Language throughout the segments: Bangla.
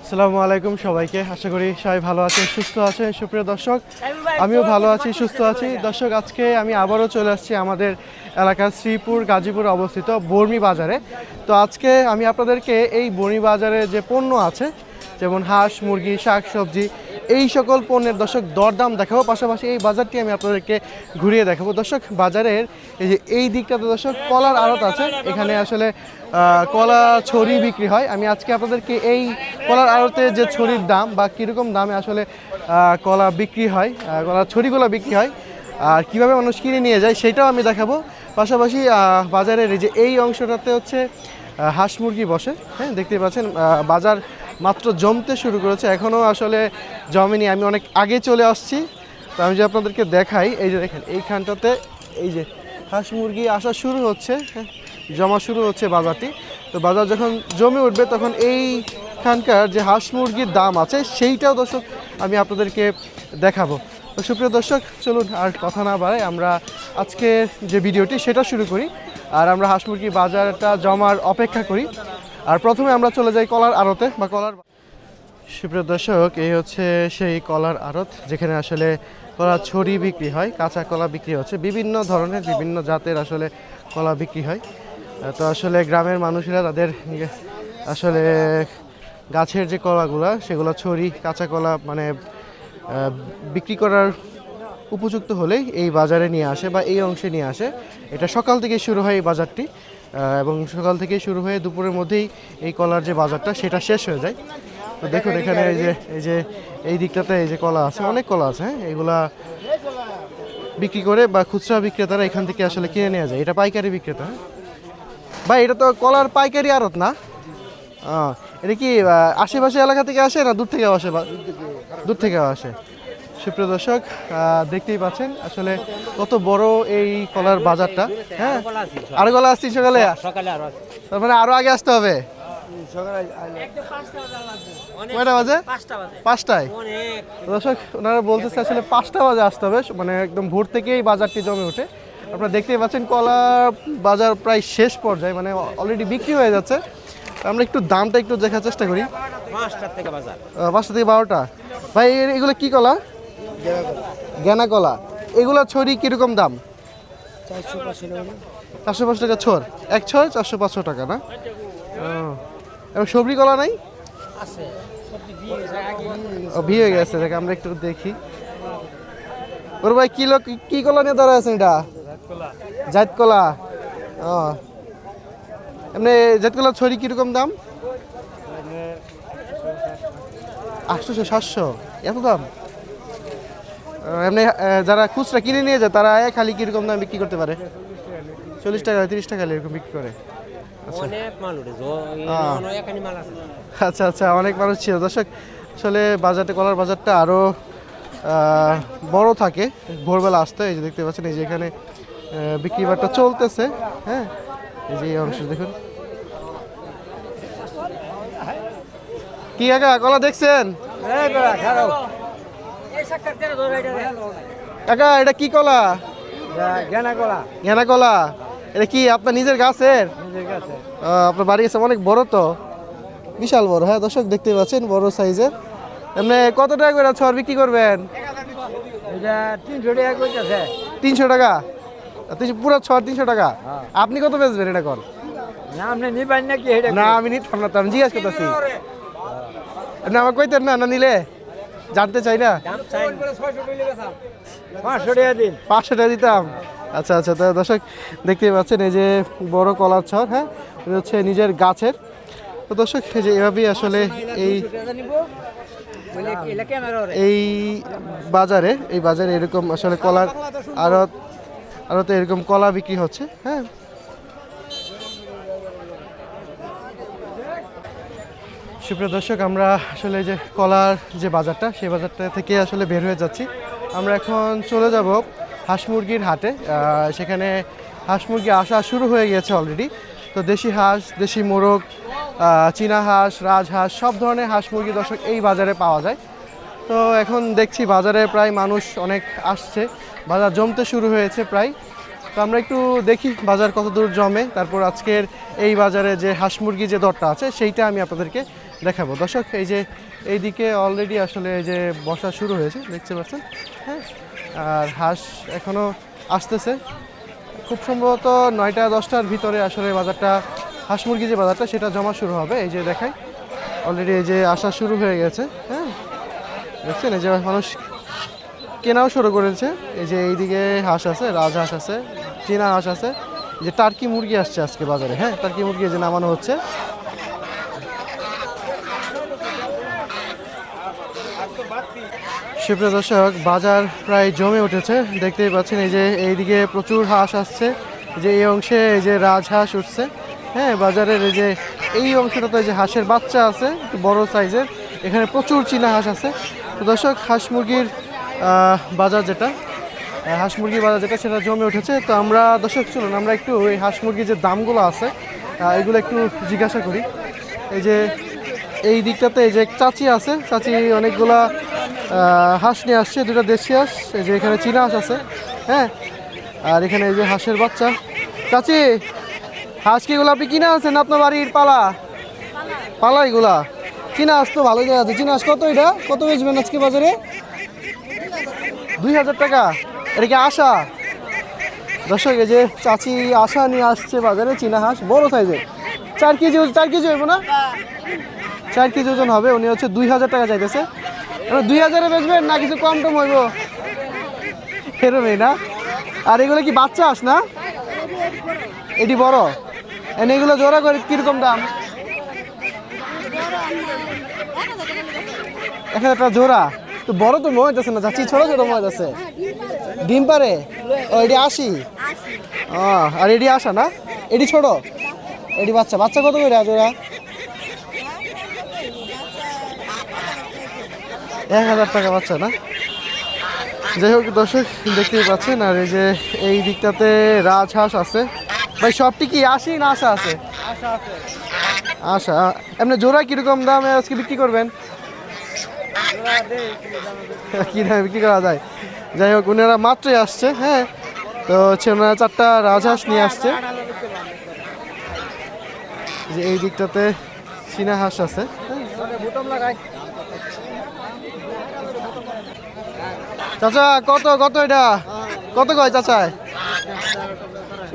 আসসালামু আলাইকুম সবাইকে। আশা করি সবাই ভালো আছেন, সুস্থ আছেন। সুপ্রিয় দর্শক, আমিও ভালো আছি, সুস্থ আছি। দর্শক, আজকে আমি আবারও চলে আসছি আমাদের এলাকার শ্রীপুর গাজীপুর অবস্থিত বর্মি বাজারে। তো আজকে আমি আপনাদেরকে এই বর্মি বাজারে যে পণ্য আছে, যেমন হাঁস, মুরগি, শাক সবজি, এই সকল পণ্যের দর্শক দরদাম দেখাবো। পাশাপাশি এই বাজারটি আমি আপনাদেরকে ঘুরিয়ে দেখাবো। দর্শক, বাজারের এই যে এই দিকটাতে দর্শক কলার আড়ত আছে, এখানে আসলে কলা ছড়ি বিক্রি হয়। আমি আজকে আপনাদেরকে এই কলার আড়তে যে ছড়ির দাম বা কীরকম দামে আসলে কলা বিক্রি হয়, কলার ছড়িগুলো বিক্রি হয় আর কীভাবে মানুষ কিনে নিয়ে যায় সেটাও আমি দেখাবো। পাশাপাশি বাজারের এই যে এই অংশটাতে হচ্ছে হাঁস মুরগি বসে। হ্যাঁ, দেখতে পাচ্ছেন বাজার মাত্র জমতে শুরু করেছে, এখনও আসলে জমেনি। আমি অনেক আগে চলে আসছি। তো আমি যে আপনাদেরকে দেখাই, এই যে দেখেন এইখানটাতে এই যে হাঁস মুরগি আসা শুরু হচ্ছে, হ্যাঁ, জমা শুরু হচ্ছে বাজারটি। তো বাজার যখন জমে উঠবে তখন এইখানকার যে হাঁস মুরগির দাম আছে সেইটাও দর্শক আমি আপনাদেরকে দেখাবো। তো সুপ্রিয় দর্শক, চলুন আর কথা না বাড়াই, আমরা আজকে যে ভিডিওটি সেটা শুরু করি আর আমরা হাঁস মুরগির বাজারটা জমার অপেক্ষা করি। আর প্রথমে আমরা চলে যাই কলার আড়তে বা কলার। সুপ্রিয় দর্শক, এই হচ্ছে সেই কলার আড়ত যেখানে আসলে কলা ছড়ি বিক্রি হয়, কাঁচা কলা বিক্রি হচ্ছে, বিভিন্ন ধরনের বিভিন্ন জাতের আসলে কলা বিক্রি হয়। তো আসলে গ্রামের মানুষেরা তাদের আসলে গাছের যে কলাগুলা সেগুলো ছড়ি কাঁচা কলা মানে বিক্রি করার উপযুক্ত হলেই এই বাজারে নিয়ে আসে বা এই অংশে নিয়ে আসে। এটা সকাল থেকে শুরু হয় এই বাজারটি এবং সকাল থেকে শুরু হয়ে দুপুরের মধ্যেই এই কলার যে বাজারটা সেটা শেষ হয়ে যায়। তো দেখুন এখানে এই দিকটাতে এই যে কলা আছে, অনেক কলা আছে। হ্যাঁ, এগুলা বিক্রি করে বা খুচরা বিক্রেতারা এখান থেকে আসলে কিনে নেওয়া যায়। এটা পাইকারি বিক্রেতা। ভাই, এটা তো কলার পাইকারি আড়ত না? এটা কি আশেপাশে এলাকা থেকে আসে না দূর থেকে আসে? দূর থেকে আসে। সুপ্রিয় দর্শক, দেখতেই পাচ্ছেন আসলে কত বড় এই কলার বাজারটা। হ্যাঁ, আরো কলা আসছি সকালে, তার মানে আরো আগে আসতে হবে। কয়টা বাজে? 5টায়। দর্শক, ওনারা বলতেছে আসলে 5টা বাজে আসতে হবে, মানে একদম ভোর থেকেই বাজারটি জমে ওঠে। আপনারা দেখতেই পাচ্ছেন কলা বাজার প্রায় শেষ পর্যায়ে, মানে অলরেডি বিক্রি হয়ে যাচ্ছে। আমরা একটু দামটা একটু দেখার চেষ্টা করি। 5টা থেকে 12টা। ভাই, এগুলো কি কলা? গেনা কলা। এগুলো ছড়ি কিরকম দাম? 405 টাকা ছড়। এক ছড় 400-500 টাকা না? এবং সবজি কলা নাই? বিয়ে হয়ে গেছে। দেখ, আমরা একটু দেখি। ওর ভাই কি কলা নিয়ে দাঁড়া আছেন? এটা জাত কলা। এমনি জাত কলা ছড়ি কিরকম দাম? 800-700, এত দাম? এমনি যারা খুচরা কিনে নিয়ে যায় তারা খালি কিরকম দাম বিক্রি করতে পারে? 40 টাকা 30 টাকা এরকম বিক্রি করে। আচ্ছা আচ্ছা, অনেক মানুষ ছিল। দর্শক, আসলে বাজারটা কলার বাজারটা আরও বড় থাকে ভোরবেলা আসতে। এই যে দেখতে পাচ্ছেন, এই যে এখানে বিক্রি বাট্টা চলতেছে। হ্যাঁ, এই যে এই অংশ দেখুন। কি কাকা, কলা দেখছেন? কাকা, এটা কি কলা? গেনা কলা। এটা কি আপনার নিজের গাছের? আপনার বাড়ি আছে অনেক বড় তো, বিশাল বড়। হ্যাঁ দর্শক, দেখতে পাচ্ছেন বড় সাইজের। এমনি কত টাকা করে ছড় বিক্রি করবেন? 300 টাকা পুরো ছড়? 300 টাকা। আপনি কত বেচবেন এটা? কর না, আমি নিতাম না, তো আমি জিজ্ঞাসা করতেছি। না, আমার কইতেন না নিলে? জানতে চাই না। 500 টাকা দিতাম। আচ্ছা আচ্ছা। তো দর্শক, দেখতেই পাচ্ছেন এই যে বড় কলার ছড়। হ্যাঁ, এটা হচ্ছে নিজের গাছের। তো দর্শক, এই যে এভাবেই আসলে এই বাজারে এরকম আসলে কলার আড়তে এরকম কলা বিক্রি হচ্ছে। হ্যাঁ, সুপ্রিয় দর্শক, আমরা আসলে যে কলার যে বাজারটা সেই বাজারটা থেকে আসলে বের হয়ে যাচ্ছি। আমরা এখন চলে যাব হাঁস মুরগির হাটে। সেখানে হাঁস মুরগি আসা শুরু হয়ে গেছে অলরেডি। তো দেশি হাঁস, দেশি মোরগ, চীনা হাঁস, রাজহাঁস, সব ধরনের হাঁস মুরগি দর্শক এই বাজারে পাওয়া যায়। তো এখন দেখছি বাজারে প্রায় মানুষ অনেক আসছে, বাজার জমতে শুরু হয়েছে প্রায়। তো তো আমরা একটু দেখি বাজার কত দূর জমে, তারপর আজকের এই বাজারে যে হাঁস মুরগি যে দরটা আছে সেইটা আমি আপনাদেরকে দেখাবো। দর্শক এই যে এইদিকে অলরেডি আসলে এই যে বসা শুরু হয়েছে, দেখতে পাচ্ছেন। হ্যাঁ, আর হাঁস এখনও আসতেছে, খুব সম্ভবত 9টা 10টার ভিতরে আসলে বাজারটা, হাঁস মুরগি যে বাজারটা সেটা জমা শুরু হবে। এই যে দেখাই অলরেডি এই যে আসা শুরু হয়ে গেছে। হ্যাঁ, দেখছেন এই যে মানুষ কেনাও শুরু করেছে। এই যে এইদিকে হাঁস আছে, রাজহাঁস আছে, চীনা হাঁস আছে, যে টার্কি মুরগি আসছে আজকে বাজারে। হ্যাঁ, টার্কি মুরগি যে নামানো হচ্ছে। সুপ্রিয় দর্শক, বাজার প্রায় জমে উঠেছে, দেখতেই পাচ্ছেন। এই যে এইদিকে প্রচুর হাঁস আসছে, যে এই অংশে এই যে রাজহাঁস উঠছে। হ্যাঁ, বাজারের এই যে এই অংশটাতে যে হাঁসের বাচ্চা আছে একটু বড় সাইজের, এখানে প্রচুর চীনা হাঁস আছে। তো দর্শক, হাঁস মুরগির বাজার যেটা, হাঁস মুরগির বাজার যেটা সেটা জমে উঠেছে। তো আমরা দর্শক চলুন আমরা একটু এই হাঁস মুরগির যে দামগুলো আছে এগুলো একটু জিজ্ঞাসা করি। এই যে এই দিকটাতে এই যে চাচি আছে, চাচি অনেকগুলা হাঁস নিয়ে আসছে, দুটো দেশি হাঁস, এই যে এখানে চীনা হাঁস আছে। হ্যাঁ, আর এখানে এই যে হাঁসের বাচ্চা। চাচি, হাঁস কি এগুলো আপনি কিনে আনছেন আপনার বাড়ির পালা? পালা এগুলা চীনা হাঁস তো ভালোই দেওয়া আছে। চীনা হাঁস কত, এটা কত বেচবেন আজকে বাজারে? 2000 টাকা। এটা কি আশা? দর্শক এই যে চাচি আশা নিয়ে আসছে বাজারে চীনা হাঁস বড় সাইজের, 4 কেজি, 4 কেজি হইব না, 4 কেজি ওজন হবে। উনি হচ্ছে 2000 টাকা চাইতেছে। 2000-এ বেচবেন না কিছু কম টম হইব? এরমই না। আর এগুলো কি বাচ্চা হাঁস না? এটি বড়। এগুলো জোড়া করে কিরকম দাম? 1000 টাকা জোড়া। তো বড় তো মনে হইতেছে না চাচি, ছোট ছোট মনে হইতেছে। ডিম পারে? ও, এটি 80। ও, আর এটি আসা না, এটি ছোট, এটি বাচ্চা। বাচ্চা কত করে জোড়া? 1000 টাকা বাচ্চা না। যাই হোক দর্শক, দেখতেই পাচ্ছেন। আর এই যে এই দিকটাতে রাজহাঁস আছে। ভাই সবটি কি 80 না আশা আছে? আশা। এমনি জোড়া কিরকম দামে আজকে বিক্রি করবেন? কি দামে বিক্রি করা যায়? যাই হোক, ওনারা মাত্রই আসছে। হ্যাঁ, তো হচ্ছে ওনারা 4টা রাজহাঁস নিয়ে আসছে। যে এই দিকটাতে চীনা হাঁস আছে। চাচা কত কত এটা কত কয় চাচা?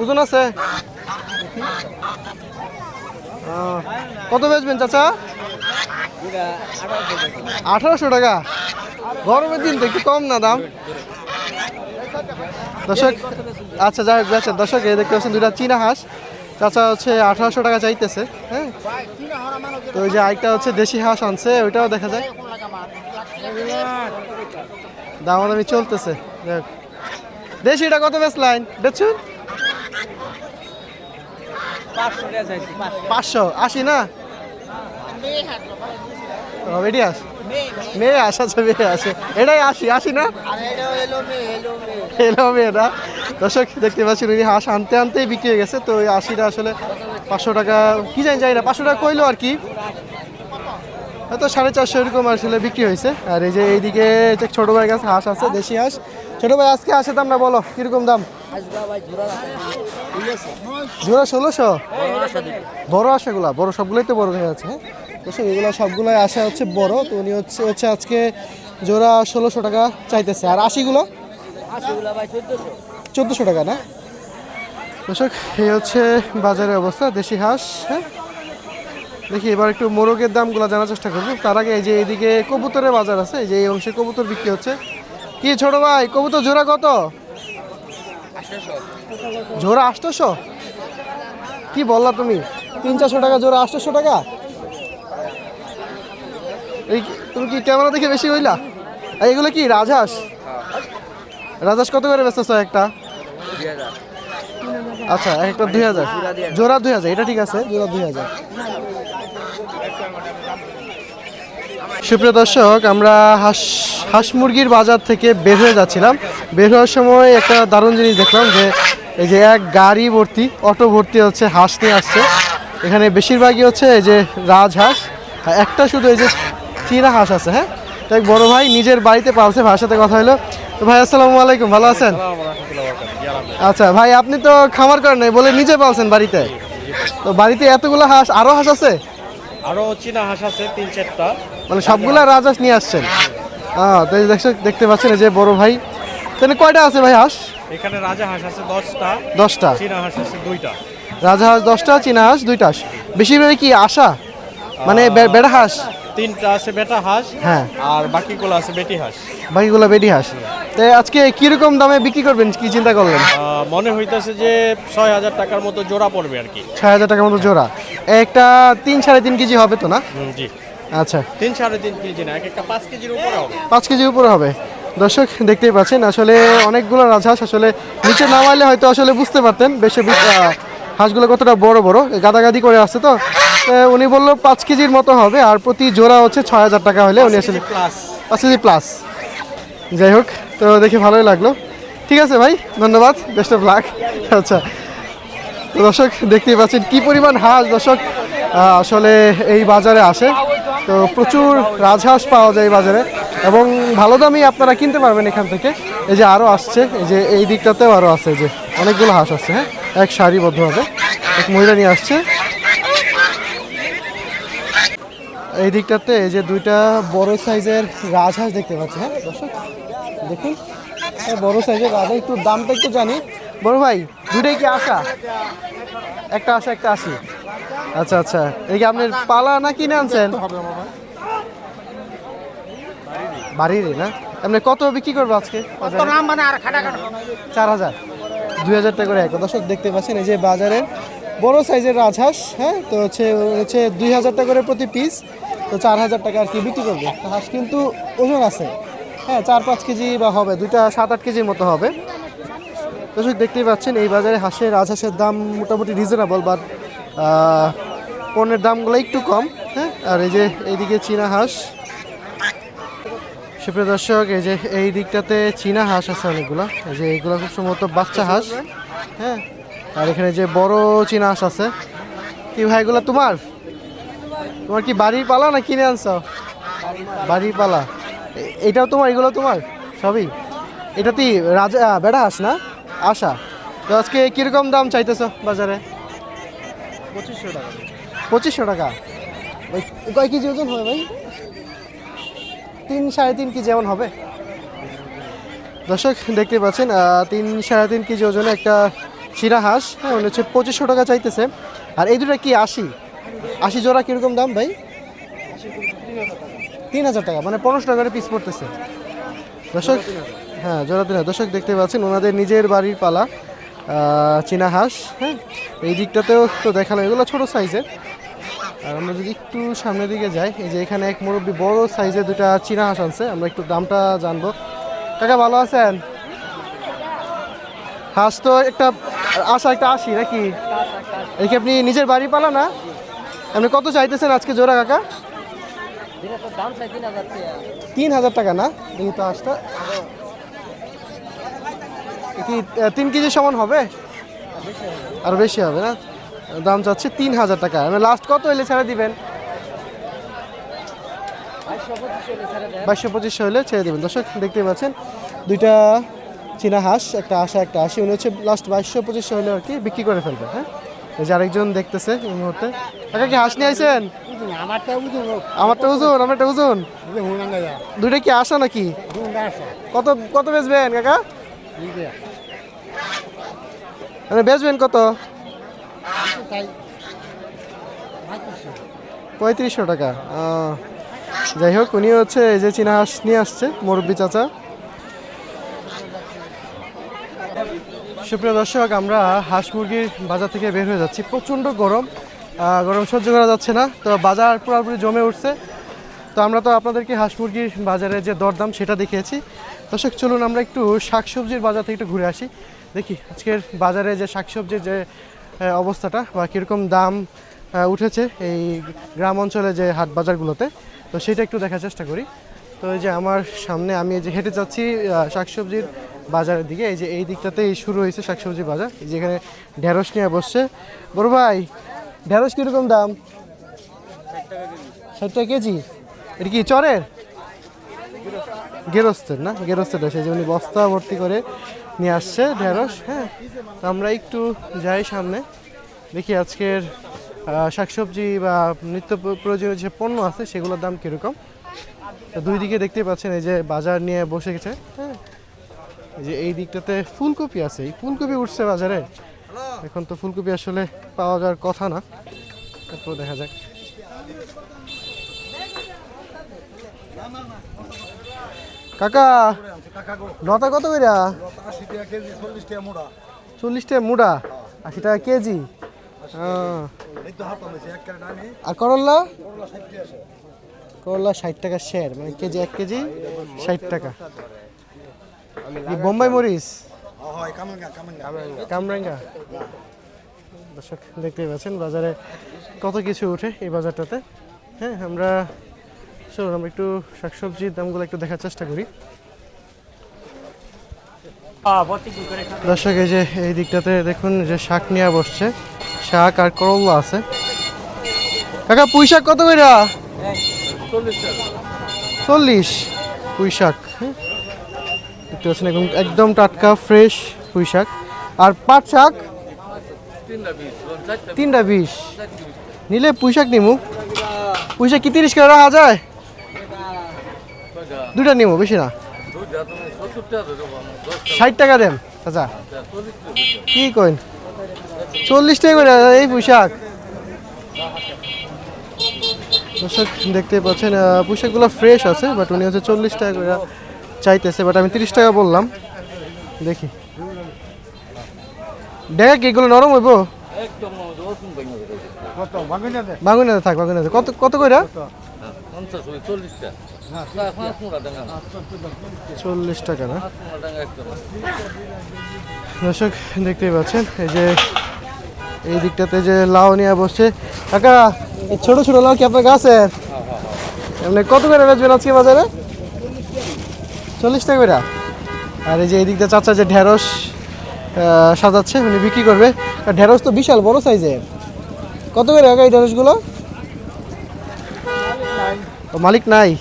ওজন আছে? কত বেচবেন চাচা? 1800 টাকা। গরমের দিন তো একটু কম না দাম? দর্শক আচ্ছা যাই হোক বেচেন। দর্শক এই দেখতে পাচ্ছেন দুইটা চীনা হাঁস, চাচা হচ্ছে 1800 টাকা চাইতেছে। হ্যাঁ, তো ওই যে আরেকটা হচ্ছে দেশি হাঁস আনছে, ওইটাও দেখা যায় দামাদামি চলতেছে। দেশিটা কত বেচলেন? বেচুন 580 না? এটি হাঁস মেয়ে হাঁস আছে, মেয়ে আসে, এটাই 80 না? এলো মেয়ে না। দর্শক দেখতে পাচ্ছেন উনি হাঁস আনতে আনতেই বিক্রি হয়ে গেছে। তো ওই 80টা আসলে 500 টাকা কি জানি যাই না, 500 টাকা কইলো আর কি, হয়তো 450 এরকম আসলে বিক্রি হয়েছে। আর এই যে এইদিকে ছোট ভাই কাছে হাঁস আছে, দেশি হাঁস। ছোট ভাই আজকে হাঁসে দাম না বলো কিরকম দাম? জোড়া 1600। বড় আশাগুলা, বড় সবগুলোই তো বড় হয়ে আছে। হ্যাঁ, এগুলো সবগুলোই আশা হচ্ছে বড়। তো উনি হচ্ছে আজকে জোড়া 1600 টাকা চাইতেছে। আর 80গুলো 1400 টাকা না? দর্শক এই হচ্ছে বাজারের অবস্থা দেশি হাঁস। হ্যাঁ, দেখি এবার একটু মোরগের দামগুলো জানার চেষ্টা করবো। তার আগে এই যে এইদিকে কবুতরের বাজার আছে, এই যে এই অংশে কবুতর বিক্রি হচ্ছে। কি ছোট ভাই, কবুতর জোড়া কত? জোড়া 800? কি বললা তুমি? 300-400 টাকা জোড়া, 800 টাকা? এই তুমি কি ক্যামেরা দেখে বেশি হইলা? এইগুলো কি রাজহাঁস? রাজহাঁস কত করে বেচতেছ একটা? আচ্ছা, একটা 2000 জোড়া, 2000। এটা ঠিক আছে, জোড়া 2000। সুপ্রিয় দর্শক, আমরা হাঁস মুরগির বাজার থেকে বের হয়ে যাচ্ছিলাম। বের হওয়ার সময় একটা দারুণ জিনিস দেখলাম, যে এই যে এক গাড়ি ভর্তি, অটো ভর্তি হচ্ছে হাঁস নিয়ে আসছে। এখানে বেশিরভাগই হচ্ছে এই যে রাজহাঁস, একটা শুধু এই যে চীনা হাঁস আছে। হ্যাঁ, তো এক বড় ভাই নিজের বাড়িতে পালছে, ভাইয়ের সাথে কথা হলো। তো ভাই আসসালামু আলাইকুম, ভালো আছেন? আচ্ছা ভাই, আপনি তো খামার করেন নাই বলে নিজে পালছেন বাড়িতে, তো বাড়িতে এতগুলো হাঁস, আরো হাঁস আছে? আরো চীনা হাঁস আছে 3-4টা, মানে সবগুলা রাজহাঁস নিয়ে আসছেন? তো এই দেখতে পাচ্ছেন এই যে বড় ভাই, তাহলে কয়টা আছে ভাই হাঁস? এখানে রাজা হাঁস আছে 10টা, 10টা। চীনা হাঁস আছে 2টা। রাজহাঁস 10টা, চীনা হাঁস 2টা। বেশিরভাগ কি আশা, মানে বেড়া হাঁস? 3টা আছে বেটা হাঁস, হ্যাঁ, আর বাকিগুলো আছে বেটি হাঁস। বাকিগুলো বেডি হাঁস। তো আজকে কিরকম দামে বিক্রি করবেন, কি চিন্তা করলেন? মনে হইতেছে যে 6,000 টাকার মতো জোড়া পড়বে আর কি। 6,000 টাকার মতো জোড়া। একটা 3-3.5 কেজি হবে তো না? জি, আচ্ছা, 3-3.5 কেজি না, একটা 5 কেজির উপরে হবে। 5 কেজির উপরে হবে। দর্শক দেখতেই পাচ্ছেন আসলে অনেকগুলো রাজহাঁস, আসলে নিচে নামাইলে হয়তো আসলে বুঝতে পারতেন বেশি হাঁসগুলো কতটা বড় বড়, গাদাগাদি করে আসছে। তো উনি বললো 5 কেজির মতো হবে, আর প্রতি জোড়া হচ্ছে 6,000 টাকা হলে উনি আসলে প্লাস 5 কেজি প্লাস। যাই হোক, তো দেখে ভালোই লাগলো। ঠিক আছে ভাই, ধন্যবাদ, বেস্ট অফ লাক। আচ্ছা, তো দর্শক দেখতেই পাচ্ছেন কি পরিমাণ হাঁস দর্শক আসলে এই বাজারে আসে। তো প্রচুর রাজহাঁস পাওয়া যায় এই বাজারে, এবং ভালো দামেই আপনারা কিনতে পারবেন এখান থেকে। এই যে আরও আসছে, এই যে এই দিকটাতেও আরও আছে, যে অনেকগুলো হাঁস আসছে। হ্যাঁ, এক সারিবদ্ধভাবে এক মহিলা নিয়ে আসছে। এই দিকটাতে এই যে 2টা বড় সাইজের রাজহাঁস দেখতে পাচ্ছি। হ্যাঁ দর্শক দেখুন, বড় সাইজের রাজহাঁস, একটু দামটা একটু জানি। বড় ভাই, 2টাই কি আশা? একটা আশা, একটা আশি। আচ্ছা আচ্ছা, এই কি আপনার পালা না কিনে আনছেন? বাড়িরই না? আপনি কত বিক্রি করবো আজকে? 4,000, 2,000 টাকা করে এক। দর্শক দেখতে পাচ্ছেন এই যে বাজারে বড় সাইজের রাজহাঁস। হ্যাঁ, তো হচ্ছে 2,000 টাকা করে প্রতি পিস, তো 4,000 টাকা আর কি বিক্রি করবে। হাঁস কিন্তু ওজন আছে, হ্যাঁ 4-5 কেজি বা হবে, 2টা 7-8 কেজির মতো হবে। দর্শক দেখতেই পাচ্ছেন এই বাজারে রাজহাঁসের দাম মোটামুটি রিজনেবল, বাট পণ্যের দামগুলো একটু কম। হ্যাঁ, আর এই যে এইদিকে চীনা হাঁস। সুপ্রিয় দর্শক, এই যে এই দিকটাতে চীনা হাঁস আছে অনেকগুলো, এই যে এইগুলো খুব সম্ভবত বাচ্চা হাঁস। হ্যাঁ, আর এখানে যে বড় চীনা হাঁস আছে। কি ভাই, এগুলো তোমার কি বাড়ির পালা না কিনে আনছো? বাড়ির পালা। এটাও তোমার, এগুলো তোমার সবই? এটা তুই রাজা বেড়া হাঁস না আশা? তো আজকে কিরকম দাম চাইতেছো বাজারে? 2500 টাকা। 2500 টাকা। ওই কয় কেজি ওজন হবে ভাই? 3-3.5 কেজি এমন হবে। দর্শক দেখতে পাচ্ছেন 3-3.5 কেজি ওজনে একটা চীনা হাঁস। হ্যাঁ, উনি হচ্ছে 2500 টাকা চাইতেছে। আর এই দুটো কি 80 জোড়া কিরকম দাম ভাই? 3,000 টাকা, মানে 1500 টাকা করে পিস পড়তেছে দর্শক। হ্যাঁ, জোড়া 3,000। দর্শক দেখতে পাচ্ছেন ওনাদের নিজের বাড়ির পালা চীনা হাঁস। হ্যাঁ, এই দিকটাতেও তো দেখালাম, এগুলো ছোটো সাইজের। আর আমরা যদি একটু সামনের দিকে যাই, এই যে এখানে এক মুরব্বী বড় সাইজের 2টা চীনা হাঁস আনছে, আমরা একটু দামটা জানবো। কাকা ভালো আছেন? হাঁস তো একটা আশা, একটা 80 নাকি? এই কি আপনি নিজের বাড়ি পালা না? আপনি কত চাইতেছেন আজকে জোড়া কাকা? 3,000 টাকা না? দেখি তো হাঁসটা কি 3 কেজি সমান হবে? আর বেশি হবে না? দাম চাচ্ছে 3,000 টাকা। মানে লাস্ট কত হলে ছেড়ে দিবেন? 2200-2500 হলে ছেড়ে দেবেন। দর্শক দেখতে পাচ্ছেন 2টা চীনা হাঁস, একটা আশা একটা 80, উনি হচ্ছে লাস্ট 2200-2500 হলে আর কি বিক্রি করে ফেলবে। হ্যাঁ, এই যে আরেকজন দেখতেছে এই মুহূর্তে। কাকা কি হাঁস নিয়ে আইছেন? আমারটা ওজন, আমারটা ওজন। 2টা কি আশা নাকি? কত কত বেচবেন কাকা? মানে বেচবেন কত? 3500 টাকা। যাই হোক, উনি হচ্ছে এই যে চীনা হাঁস নিয়ে আসছে মুরব্বী চাচা। সুপ্রিয় দর্শক, আমরা হাঁস মুরগির বাজার থেকে বের হয়ে যাচ্ছি। প্রচণ্ড গরম, গরম সহ্য করা যাচ্ছে না, তো বাজার পুরোপুরি জমে উঠছে। তো আমরা তো আপনাদেরকে হাঁস মুরগির বাজারে যে দরদাম সেটা দেখিয়েছি। দর্শক চলুন আমরা একটু শাকসবজির বাজার থেকে একটু ঘুরে আসি, দেখি আজকের বাজারে যে শাকসবজির যে অবস্থাটা বা কীরকম দাম উঠেছে এই গ্রাম অঞ্চলে যে হাট বাজারগুলোতে, তো সেটা একটু দেখার চেষ্টা করি। তো এই যে আমার সামনে আমি এই যে হেঁটে যাচ্ছি শাকসবজির বাজারের দিকে। এই যে এই দিকটাতেই শুরু হয়েছে শাকসবজির বাজার। এই যে এখানে ঢেঁড়স নিয়ে বসছে। বড় ভাই, ঢেঁড়স কীরকম দাম? 60 টাকা কেজি। এটা কি চরের? গেরস্তের না? গেরস্তের সেই যে উনি বস্তা ভর্তি করে নিয়ে আসছে ঢেঁড়স। হ্যাঁ, তো আমরা একটু যাই সামনে, দেখি আজকের শাকসবজি বা নিত্য প্রয়োজনীয় যে পণ্য আছে সেগুলোর দাম কীরকম। তো দুই দিকে দেখতেই পাচ্ছেন এই যে বাজার নিয়ে বসে গেছে। হ্যাঁ, এই যে এই দিকটাতে ফুলকপি আছে, এই ফুলকপি উঠছে বাজারে। এখন তো ফুলকপি আসলে পাওয়া যাওয়ার কথা না, তারপর দেখা যাক। কাকা লতা কত কইরা? 40 টাকা মুড়া, 80 টাকা কেজি। আর করল্লা? করল্লা 60 টাকা শের, মানে কেজি 1 কেজি 60 টাকা। বোম্বাই মরিচ, কামরাঙ্গা। দর্শক দেখতেই পাচ্ছেন বাজারে কত কিছু উঠে এই বাজারটাতে। হ্যাঁ, আমরা চলুন আমরা একটু শাকসবজির দামগুলো একটু দেখার চেষ্টা করি। দর্শক এই যে এই দিকটাতে দেখুন যে শাক নিয়ে বসছে, শাক আর করলা আছে। কাকা পুঁই শাক কত কইরা? 40 পুঁই শাক। দেখতে পাচ্ছেন একদম টাটকা ফ্রেশ পুঁই শাক। আর পাট শাক 3টা 20 নিলে পুঁই শাক নিমু। পুঁই শাক কি 30 করে রাখা যায়? 2টা নিমু, বেশি না। 60 টাকা দেন চাচা। কি কইন 40 টাকা করে এই পুঁই শাক? দর্শক দেখতে পাচ্ছেন পুঁই শাকগুলো ফ্রেশ আছে, বাট উনি হচ্ছে 40 টাকা করে চাইতেছে, বাট আমি 30 টাকা বললাম। দেখি দেখা কি এগুলো নরম হইব? বাগুনাতে থাক, বাগুনাতে কত কত করে? 40 টাকা না? দর্শক দেখতেই পাচ্ছেন এই যে এই দিকটাতে যে লাউ নিয়ে বসছে। কাকা এই ছোট ছোট লাউ কি আপনার গাছের? এমনি কত করে বেচবেন আজকে বাজারে? 40 টাকা করে। আর এই যে এই দিকটা চাচা যে ঢেঁড়স সাজাচ্ছে, উনি বিক্রি করবে। আর ঢেঁড়স তো বিশাল বড় সাইজের। কত করে কাকা এই ঢেঁড়সগুলো? মালিক নাই,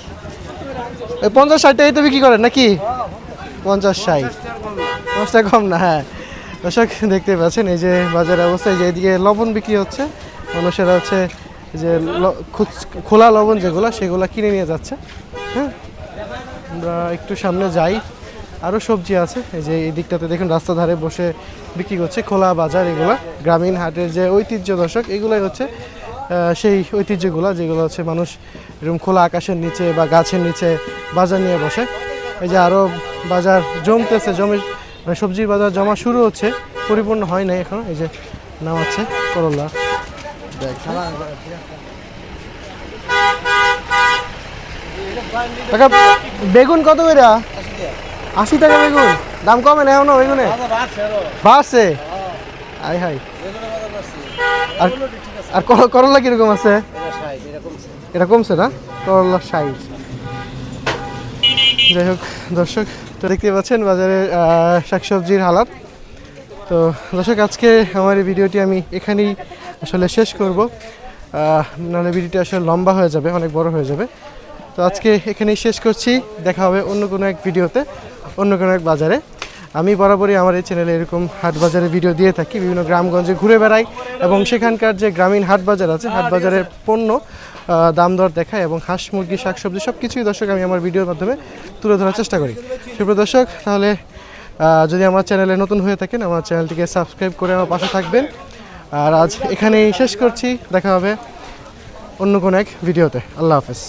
ওই 50-60 টাকায় তো বিক্রি করেন নাকি? 50-60, 5 টাকা কম না। হ্যাঁ দর্শক দেখতে পাচ্ছেন এই যে বাজারের অবস্থায়, যে এদিকে লবণ বিক্রি হচ্ছে, মানুষেরা হচ্ছে যে খোলা লবণ যেগুলো সেগুলো কিনে নিয়ে যাচ্ছে। হ্যাঁ, আমরা একটু সামনে যাই, আরও সবজি আছে। এই যে এই দিকটাতে দেখুন রাস্তা ধারে বসে বিক্রি করছে খোলা বাজার। এগুলো গ্রামীণ হাটের যে ঐতিহ্য দর্শক, এগুলোই হচ্ছে সেই ঐতিহ্যগুলো যেগুলো হচ্ছে মানুষ এরকম খোলা আকাশের নিচে বা গাছের নিচে বাজার নিয়ে বসে। এই যে আরও বাজার জমতেছে, মানে সবজির বাজার জমা শুরু হচ্ছে, পরিপূর্ণ হয় নাই এখনো। এই যে নামাচ্ছে করলা। টাকা বেগুন কত করে? 80 টাকা বেগুন। দাম কমে না এখনো বেগুনে? বাড়ছে। I high. আর করলা কিরকম আছে? এটা কমছে না? করলা 60। যাই হোক দর্শক, তো দেখতে পাচ্ছেন বাজারের শাকসবজির হালাত। তো দর্শক আজকে আমার এই ভিডিওটি আমি এখানেই আসলে শেষ করব, নাহলে ভিডিওটি আসলে লম্বা হয়ে যাবে, অনেক বড় হয়ে যাবে। তো আজকে এখানেই শেষ করছি, দেখা হবে অন্য কোনো এক ভিডিওতে, অন্য কোনো এক বাজারে। আমি বরাবরই আমার এই চ্যানেলে এরকম হাট বাজারের ভিডিও দিয়ে থাকি, বিভিন্ন গ্রামগঞ্জে ঘুরে বেড়াই এবং সেখানকার যে গ্রামীণ হাট বাজার আছে, হাট বাজারের পণ্য দাম দর দেখায় এবং হাঁস মুরগি শাকসবজি সব কিছুই দর্শক আমি আমার ভিডিওর মাধ্যমে তুলে ধরার চেষ্টা করি। সুপ্রিয় দর্শক, তাহলে যদি আমার চ্যানেলে নতুন হয়ে থাকেন, আমার চ্যানেলটিকে সাবস্ক্রাইব করে আমার পাশে থাকবেন। আর আজ এখানেই শেষ করছি, দেখা হবে অন্য কোনো এক ভিডিওতে। আল্লাহ হাফেজ।